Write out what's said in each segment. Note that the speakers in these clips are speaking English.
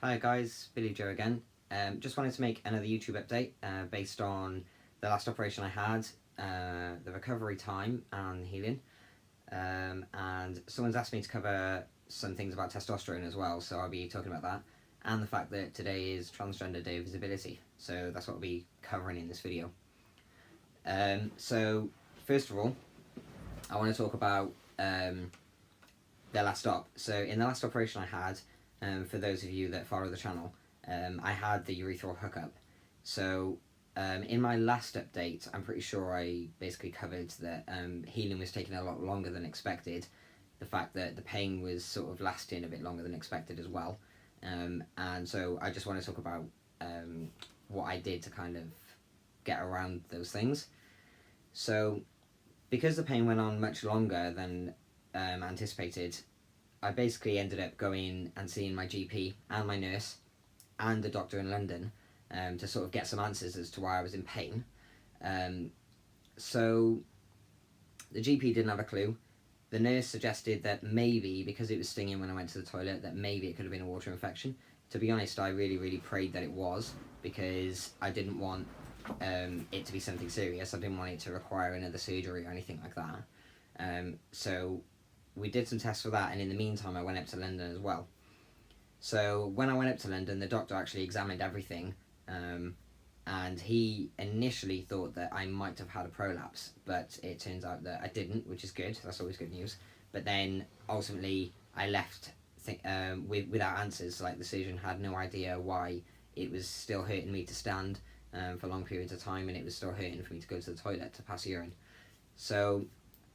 Hi guys, Billy Joe again. Just wanted to make another YouTube update based on the last operation I had, the recovery time and healing. And someone's asked me to cover some things about testosterone as well, so I'll be talking about that. And the fact that today is Transgender Day of Visibility, so that's what I'll be covering in this video. So first of all, I want to talk about the last op. So in the last operation I had, for those of you that follow the channel, I had the urethral hookup. So in my last update, I'm pretty sure I basically covered that healing was taking a lot longer than expected. The fact that the pain was sort of lasting a bit longer than expected as well. And so I just want to talk about what I did to kind of get around those things. So because the pain went on much longer than anticipated, I basically ended up going and seeing my GP and my nurse and a doctor in London to sort of get some answers as to why I was in pain. So the GP didn't have a clue. The nurse suggested that maybe, because it was stinging when I went to the toilet, that maybe it could have been a water infection. To be honest, I really prayed that it was, because I didn't want it to be something serious. I didn't want it to require another surgery or anything like that. So we did some tests for that, and in the meantime I went up to London as well. So when I went up to London, the doctor actually examined everything, and he initially thought that I might have had a prolapse, but it turns out that I didn't, which is good. That's always good news. But then ultimately I left without answers. Like, the surgeon had no idea why it was still hurting me to stand for long periods of time, and it was still hurting for me to go to the toilet to pass urine. So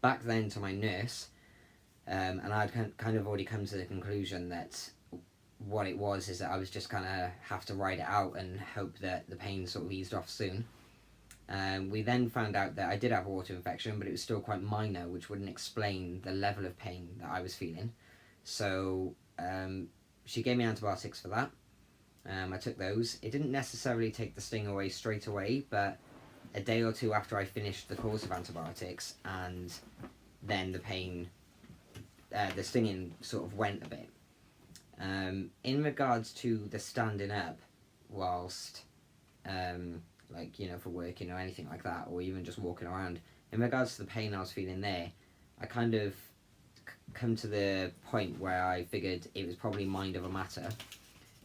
back then to my nurse, and I'd kind of already come to the conclusion that what it was is that I was just kind of have to ride it out and hope that the pain sort of eased off soon. We then found out that I did have a water infection, but it was still quite minor, which wouldn't explain the level of pain that I was feeling. So she gave me antibiotics for that. I took those. It didn't necessarily take the sting away straight away, but a day or two after I finished the course of antibiotics, and then the pain, the stinging sort of went a bit. In regards to the standing up whilst like, you know, for working or anything like that, or even just walking around, in regards to the pain I was feeling there, I kind of come to the point where I figured it was probably mind over matter.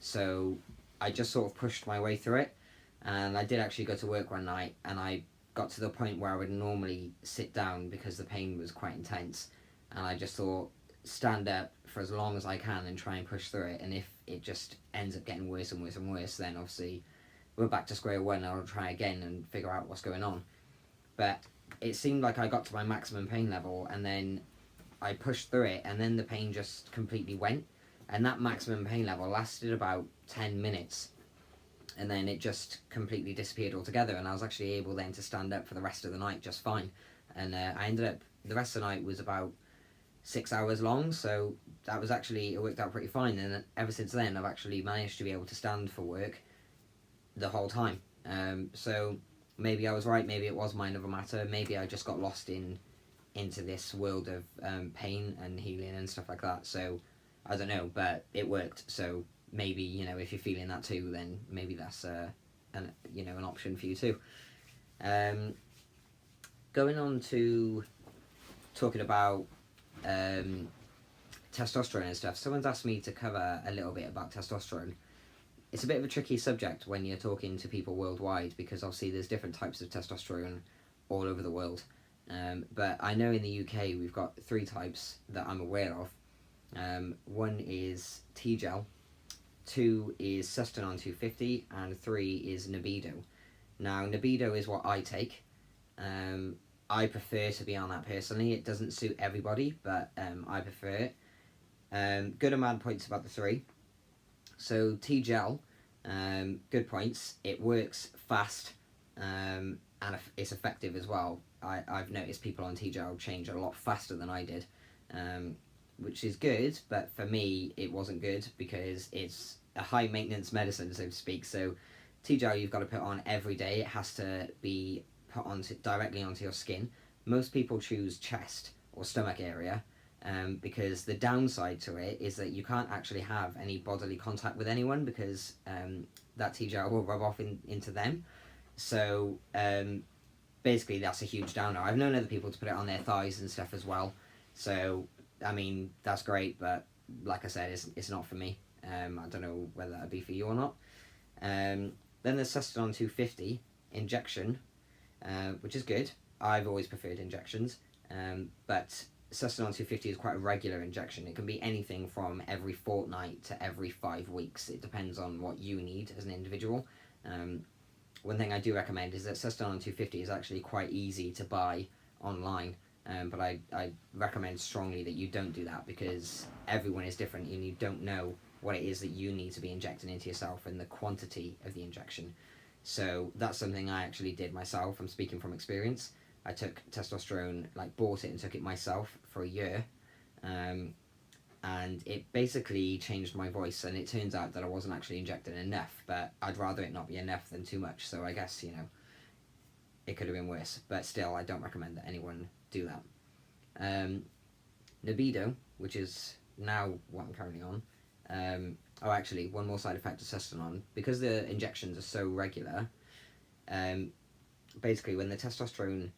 So I just sort of pushed my way through it, and I did actually go to work one night, and I got to the point where I would normally sit down because the pain was quite intense, and I just thought, stand up for as long as I can and try and push through it, and if it just ends up getting worse and worse and worse, then obviously we're back to square one. I'll try again and figure out what's going on. But it seemed like I got to my maximum pain level, and then I pushed through it, and then the pain just completely went, and that maximum pain level lasted about 10 minutes, and then it just completely disappeared altogether, and I was actually able then to stand up for the rest of the night just fine. And I ended up, the rest of the night was about 6 hours long, so that was actually, it worked out pretty fine, and ever since then I've actually managed to be able to stand for work the whole time. So maybe I was right, maybe it was mind over matter, maybe I just got lost into this world of pain and healing and stuff like that. So I don't know, but it worked. So maybe, you know, if you're feeling that too, then maybe that's an option for you too. Going on to talking about testosterone and stuff, someone's asked me to cover a little bit about testosterone. It's a bit of a tricky subject when you're talking to people worldwide, because obviously there's different types of testosterone all over the world. But I know in the UK we've got 3 types that I'm aware of. One is T-gel, 2 is Testosterone 250, and 3 is Nebido. Now, Nebido is what I take. I prefer to be on that personally. It doesn't suit everybody, but I prefer it. Good and bad points about the 3. So T-gel, good points. It works fast, and it's effective as well. I've noticed people on T-gel change a lot faster than I did, which is good, but for me it wasn't good because it's a high maintenance medicine, so to speak. So T-gel you've got to put on every day. It has to be put directly onto your skin. Most people choose chest or stomach area, because the downside to it is that you can't actually have any bodily contact with anyone because that T-gel will rub off into them. So basically that's a huge downer. I've known other people to put it on their thighs and stuff as well. So, I mean, that's great, but like I said, it's not for me. I don't know whether that'd be for you or not. Then there's Testosterone 250 injection, which is good. I've always preferred injections, but Testosterone 250 is quite a regular injection. It can be anything from every fortnight to every 5 weeks. It depends on what you need as an individual. One thing I do recommend is that Testosterone 250 is actually quite easy to buy online. But I recommend strongly that you don't do that because everyone is different and you don't know what it is that you need to be injecting into yourself and the quantity of the injection. So that's something I actually did myself. I'm speaking from experience. I took testosterone, like bought it and took it myself for a year. And it basically changed my voice, and it turns out that I wasn't actually injecting enough, but I'd rather it not be enough than too much. So I guess, it could have been worse, but still I don't recommend that anyone do that. Libido, which is now what I'm currently on. Actually, one more side effect of testosterone, because the injections are so regular. Basically, when the testosterone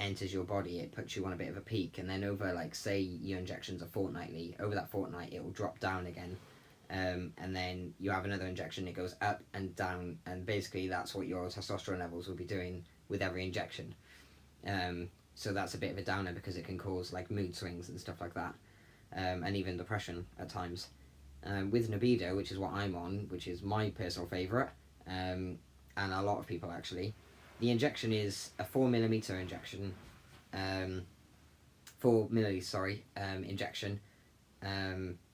enters your body, it puts you on a bit of a peak, and then over, like, say your injections are fortnightly, over that fortnight it will drop down again, and then you have another injection, it goes up and down, and basically that's what your testosterone levels will be doing with every injection. So that's a bit of a downer because it can cause like mood swings and stuff like that, and even depression at times. With Libido, which is what I'm on, which is my personal favourite, and a lot of people actually, the injection is a 4mm injection, 4 ml, injection,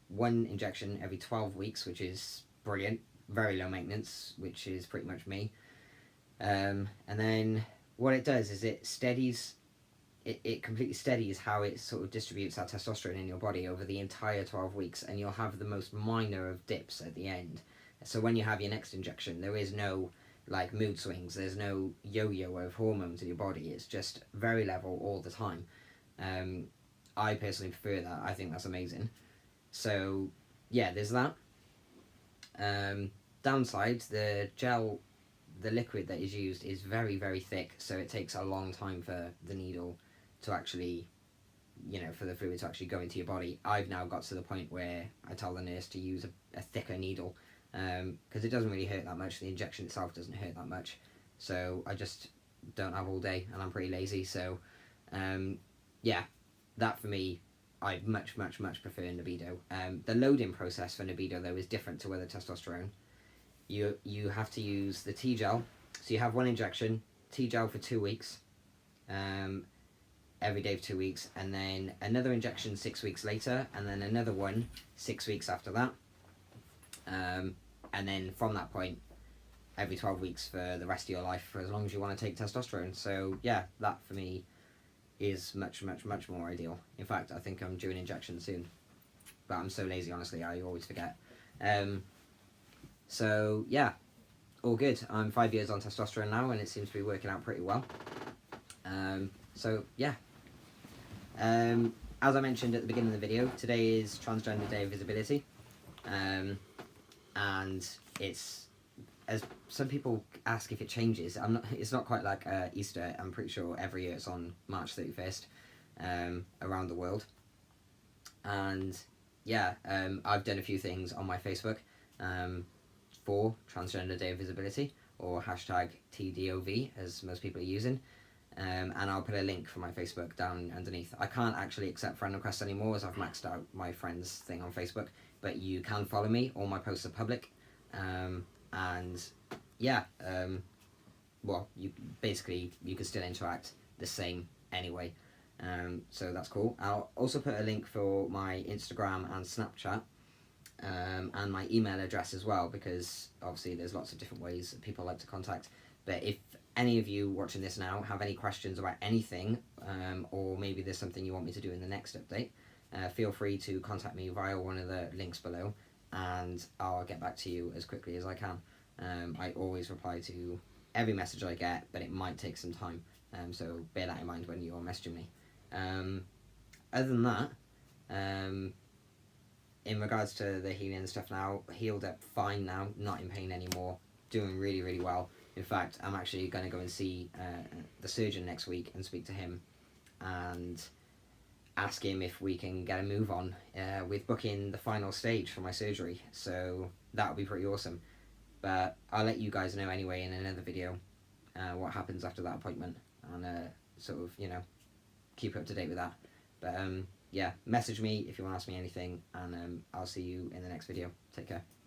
one injection every 12 weeks, which is brilliant, very low maintenance, which is pretty much me. And then what it does is it steadies, it completely steadies how it sort of distributes that testosterone in your body over the entire 12 weeks, and you'll have the most minor of dips at the end. So when you have your next injection, there is no like mood swings, there's no yo-yo of hormones in your body, it's just very level all the time. I personally prefer that. I think that's amazing. So yeah, there's that. Downside, the gel, the liquid that is used is very, very thick, so it takes a long time for the needle to actually, for the fluid to actually go into your body. I've now got to the point where I tell the nurse to use a thicker needle, because it doesn't really hurt that much. The injection itself doesn't hurt that much, so I just don't have all day, and I'm pretty lazy. So yeah, that for me, I much prefer Libido. The loading process for Libido though is different to other testosterone. You have to use the T-gel, so you have one injection, T-gel for 2 weeks, every day for 2 weeks, and then another injection 6 weeks later, and then another one 6 weeks after that, and then from that point, every 12 weeks for the rest of your life, for as long as you want to take testosterone. So yeah, that for me is much more ideal. In fact, I think I'm due an injection soon, but I'm so lazy, honestly, I always forget. So yeah, all good. I'm 5 years on testosterone now, and it seems to be working out pretty well. So yeah, as I mentioned at the beginning of the video, today is Transgender Day of Visibility, and it's, as some people ask if it changes, it's not quite like Easter. I'm pretty sure every year it's on March 31st around the world. And yeah, I've done a few things on my Facebook for Transgender Day of Visibility, or hashtag TDOV as most people are using, and I'll put a link for my Facebook down underneath. I can't actually accept friend requests anymore as I've maxed out my friends thing on Facebook, but you can follow me. All my posts are public, and yeah, well, you can still interact the same anyway, so that's cool. I'll also put a link for my Instagram and Snapchat, and my email address as well, because obviously there's lots of different ways that people like to contact. But if any of you watching this now have any questions about anything, or maybe there's something you want me to do in the next update, feel free to contact me via one of the links below, and I'll get back to you as quickly as I can. I always reply to every message I get, but it might take some time, so bear that in mind when you're messaging me. Other than that, In regards to the healing and stuff now, healed up fine now, not in pain anymore, doing really, really well. In fact, I'm actually going to go and see the surgeon next week and speak to him and ask him if we can get a move on with booking the final stage for my surgery. So that would be pretty awesome. But I'll let you guys know anyway in another video what happens after that appointment, and sort of, you know, keep up to date with that. But yeah, message me if you want to ask me anything, and I'll see you in the next video. Take care.